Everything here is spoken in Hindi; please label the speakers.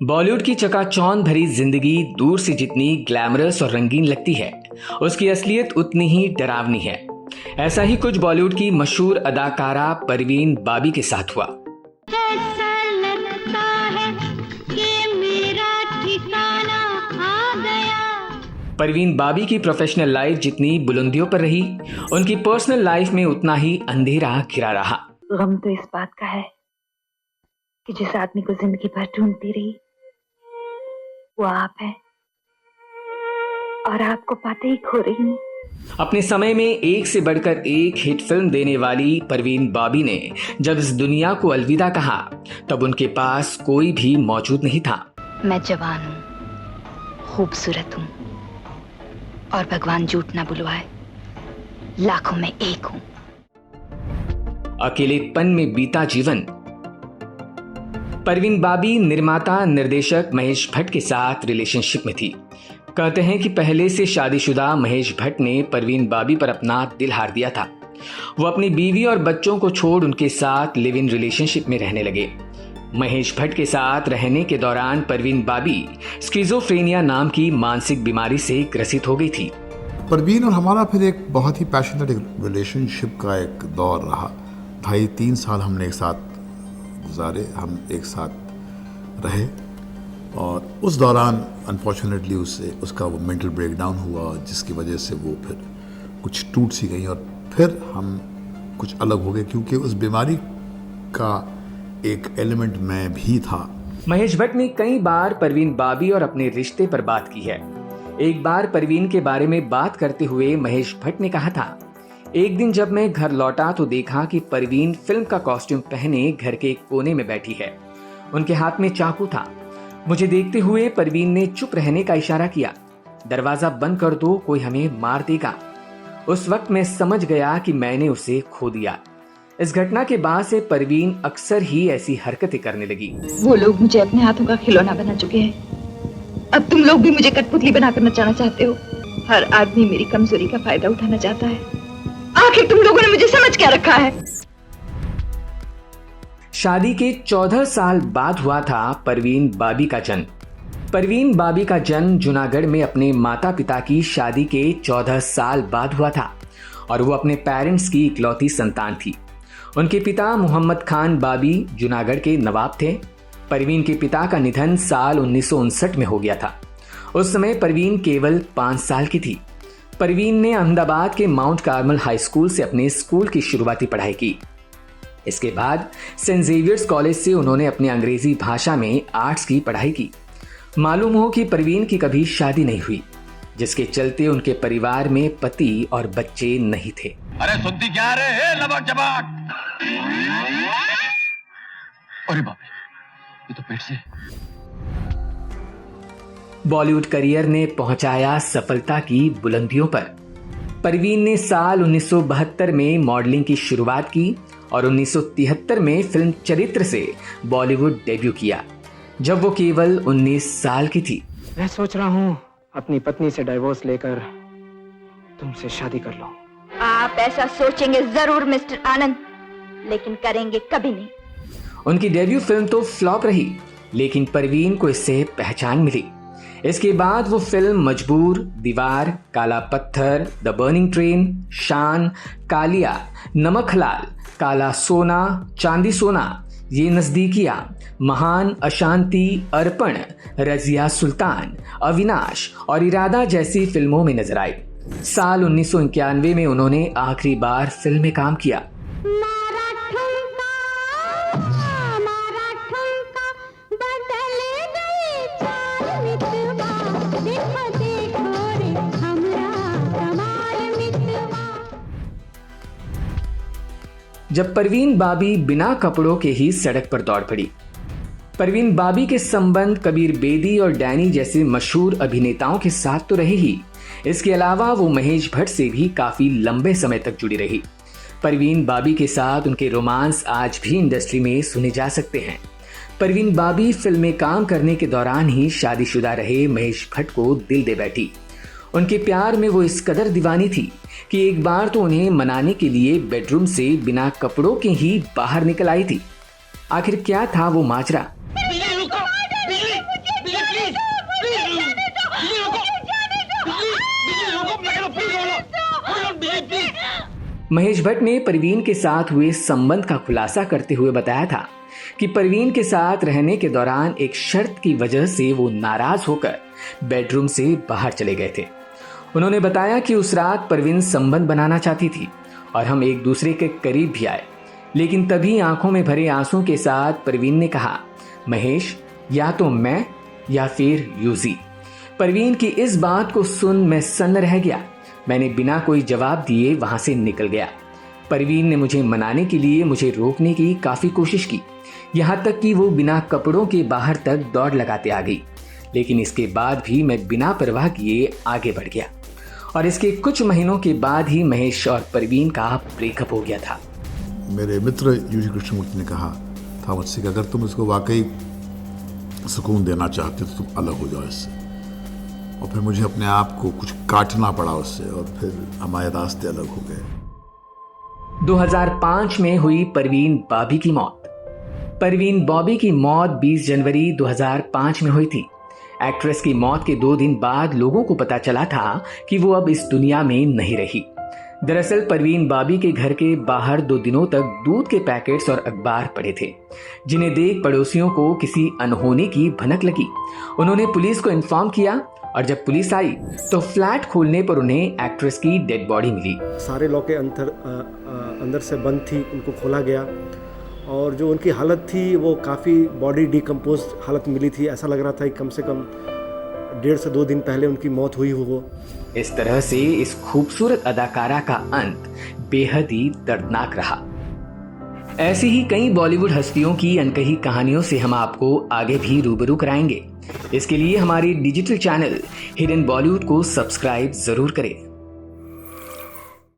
Speaker 1: बॉलीवुड की चकाचौंध भरी जिंदगी दूर से जितनी ग्लैमरस और रंगीन लगती है, उसकी असलियत उतनी ही डरावनी है। ऐसा ही कुछ बॉलीवुड की मशहूर अदाकारा परवीन बाबी के साथ हुआ।
Speaker 2: ऐसा लगता है कि मेरा ठिकाना आ गया।
Speaker 1: परवीन बाबी की प्रोफेशनल लाइफ जितनी बुलंदियों पर रही, उनकी पर्सनल लाइफ में उतना ही अंधेरा घिरा रहा।
Speaker 3: गम तो इस बात का है कि जिस आदमी को जिंदगी भर ढूंढती रही वो आप है, और आपको पाते ही खो रही हूँ।
Speaker 1: अपने समय में एक से बढ़कर एक हिट फिल्म देने वाली परवीन बाबी ने जब इस दुनिया को अलविदा कहा, तब उनके पास कोई भी मौजूद नहीं था।
Speaker 3: मैं जवान हूँ, खूबसूरत हूँ, और भगवान झूठ ना बुलवाए, लाखों में एक हूँ।
Speaker 1: अकेलेपन में बीता जीवन। परवीन बाबी निर्माता निर्देशक महेश भट्ट के साथ रिलेशनशिप में थी। कहते हैं कि पहले से शादीशुदा महेश भट्ट ने परवीन बाबी पर अपना दिल हार दिया था। वो अपनी बीवी और बच्चों को छोड़ उनके साथ लिव इन रिलेशनशिप में रहने लगे। महेश भट्ट के साथ रहने के दौरान परवीन बाबी स्किज़ोफ्रेनिया नाम की मानसिक बीमारी से ग्रसित हो गई थी।
Speaker 4: परवीन और हमारा फिर एक बहुत ही पैशनेट रिलेशनशिप का एक दौर रहा। 2.5-3 साल हमने एक साथ गुजारे, हम एक साथ रहे, और उस दौरान अनफॉर्चुनेटली उसका वो मेंटल ब्रेकडाउन हुआ, जिसकी वजह से वो फिर कुछ टूट सी गई और फिर हम कुछ अलग हो गए, क्योंकि उस बीमारी का एक एलिमेंट मैं भी था।
Speaker 1: महेश भट्ट ने कई बार परवीन बाबी और अपने रिश्ते पर बात की है। एक बार परवीन के बारे में बात करते हुए महेश भट्ट ने कहा था, एक दिन जब मैं घर लौटा तो देखा कि परवीन फिल्म का कॉस्ट्यूम पहने घर के एक कोने में बैठी है। उनके हाथ में चाकू था। मुझे देखते हुए परवीन ने चुप रहने का इशारा किया। दरवाजा बंद कर दो, कोई हमें मार देगा। उस वक्त मैं समझ गया कि मैंने उसे खो दिया। इस घटना के बाद से परवीन अक्सर ही ऐसी हरकतें करने लगी।
Speaker 3: वो लोग मुझे अपने हाथों का खिलौना बना चुके हैं, अब तुम लोग भी मुझे कठपुतली बनाकर नचाना चाहते हो। हर आदमी मेरी कमजोरी का फायदा उठाना चाहता है। आखिर तुम लोगों ने मुझे समझ क्या रखा है?
Speaker 1: शादी के 14 साल बाद हुआ था परवीन बाबी का जन्म। परवीन बाबी का जन्म जूनागढ़ में अपने माता पिता की शादी के 14 साल बाद हुआ था, और वो अपने पेरेंट्स की इकलौती संतान थी। उनके पिता मोहम्मद खान बाबी जूनागढ़ के नवाब थे। परवीन के पिता का निधन साल 1959 में हो गया था। उस समय परवीन केवल 5 साल की थी। परवीन ने अहमदाबाद के माउंट कार्मल हाई स्कूल से अपने स्कूल की शुरुआती पढ़ाई की। इसके बाद सेंट जेवियर्स कॉलेज से उन्होंने अपने अंग्रेजी भाषा में आर्ट्स की पढ़ाई की। मालूम हो कि परवीन की कभी शादी नहीं हुई, जिसके चलते उनके परिवार में पति और बच्चे नहीं थे।
Speaker 5: अरे सुनती क्या रे, लबक जबाक। अरे बाप रे, ये तो पेट से।
Speaker 1: बॉलीवुड करियर ने पहुंचाया सफलता की बुलंदियों पर। परवीन ने साल 1972 में मॉडलिंग की शुरुआत की और 1973 में फिल्म चरित्र से बॉलीवुड डेब्यू किया, जब वो केवल 19 साल की थी।
Speaker 6: मैं सोच रहा हूँ अपनी पत्नी से डिवोर्स लेकर तुमसे शादी कर लो।
Speaker 3: आप ऐसा सोचेंगे जरूर मिस्टर आनंद, लेकिन करेंगे कभी नहीं।
Speaker 1: उनकी डेब्यू फिल्म तो फ्लॉप रही, लेकिन परवीन को इससे पहचान मिली। इसके बाद वो फिल्म मजबूर, दीवार, काला पत्थर, द बर्निंग ट्रेन, शान, कालिया, नमक हलाल, काला सोना, चांदी सोना, ये नजदीकियां, महान, अशांति, अर्पण, रजिया सुल्तान, अविनाश और इरादा जैसी फिल्मों में नजर आई। साल 1991 में उन्होंने आखिरी बार फिल्म में काम किया। जब परवीन बाबी बिना कपड़ों के ही सड़क पर दौड़ पड़ी। परवीन बाबी के संबंध कबीर बेदी और डैनी जैसे मशहूर अभिनेताओं के साथ तो रहे ही, इसके अलावा वो महेश भट्ट से भी काफी लंबे समय तक जुड़ी रही। परवीन बाबी के साथ उनके रोमांस आज भी इंडस्ट्री में सुने जा सकते हैं। परवीन बाबी फिल्म में काम करने के दौरान ही शादीशुदा रहे महेश भट्ट को दिल दे बैठी। उनके प्यार में वो इस कदर दीवानी थी कि एक बार तो उन्हें मनाने के लिए बेडरूम से बिना कपड़ों के ही बाहर निकल आई थी। आखिर क्या था वो माजरा? महेश भट्ट ने परवीन के साथ हुए संबंध का खुलासा करते हुए बताया था कि परवीन के साथ रहने के दौरान एक शर्त की वजह से वो नाराज होकर बेडरूम से बाहर चले गए थे। उन्होंने बताया कि उस रात परवीन संबंध बनाना चाहती थी और हम एक दूसरे के करीब भी आए, लेकिन तभी आंखों में भरे आंसू के साथ परवीन ने कहा, महेश, या तो मैं या फिर यूजी। परवीन की इस बात को सुन मैं सन्न रह गया। मैंने बिना कोई जवाब दिए वहां से निकल गया। परवीन ने मुझे मनाने के लिए मुझे रोकने की काफी कोशिश की, यहाँ तक कि वो बिना कपड़ों के बाहर तक दौड़ लगाते आ गई, लेकिन इसके बाद भी मैं बिना परवाह किए आगे बढ़ गया और इसके कुछ महीनों के बाद ही महेश और परवीन का ब्रेकअप हो गया था।
Speaker 4: मेरे मित्र यूजी कृष्णमूर्ति ने कहा था मुझसे कि अगर तुम इसको वाकई सुकून देना चाहते तो तुम अलग हो जाओ इससे, और फिर मुझे अपने आप को कुछ काटना पड़ा उससे और फिर हमारे रास्ते अलग हो गए।
Speaker 1: 2005 में हुई परवीन बॉबी की मौत। परवीन बॉबी की मौत 20 जनवरी 2005 में हुई थी। एक्ट्रेस की मौत के 2 दिन बाद लोगों को पता चला था कि वो अब इस दुनिया में नहीं रही। दरअसल परवीन बॉबी के घर के बाहर 2 दिनों तक दूध के पैकेट्स और अखबार पड़े थे, जिन्हें देख पड़ोसियों को किसी अनहोनी की भनक लगी। उन्होंने पुलिस को इन्फॉर्म किया और जब पुलिस आई तो फ्लैट खोलने पर उन्हें एक्ट्रेस की डेड बॉडी मिली।
Speaker 7: सारे लॉकें अंदर से बंद थी, उनको खोला गया और जो उनकी हालत थी वो काफ़ी बॉडी डिकम्पोज हालत मिली थी। ऐसा लग रहा था कि कम से कम 1.5 से 2 दिन पहले उनकी मौत हुई हो। वो
Speaker 1: इस तरह से इस खूबसूरत अदाकारा का अंत बेहद ही दर्दनाक रहा। ऐसी ही कई बॉलीवुड हस्तियों की अनकही कहानियों से हम आपको आगे भी रूबरू कराएंगे। इसके लिए हमारे डिजिटल चैनल हिडन बॉलीवुड को सब्सक्राइब जरूर करें।